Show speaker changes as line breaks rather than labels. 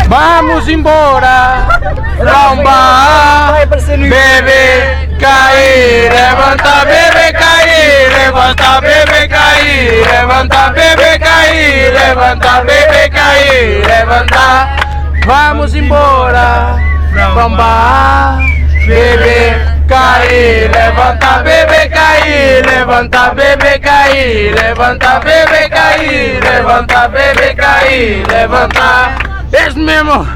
Vamos embora, tromba, bebê, cair, levanta, bebê, cair, levanta, bebê, cair, levanta, bebê, cair, levanta, bebê, cair, levanta. Vamos embora, tromba, bebê, cair, levanta, bebê, cair, levanta, bebê, cair, levanta, bebê, cair, levanta, bebê, cair, levanta. Esse mesmo.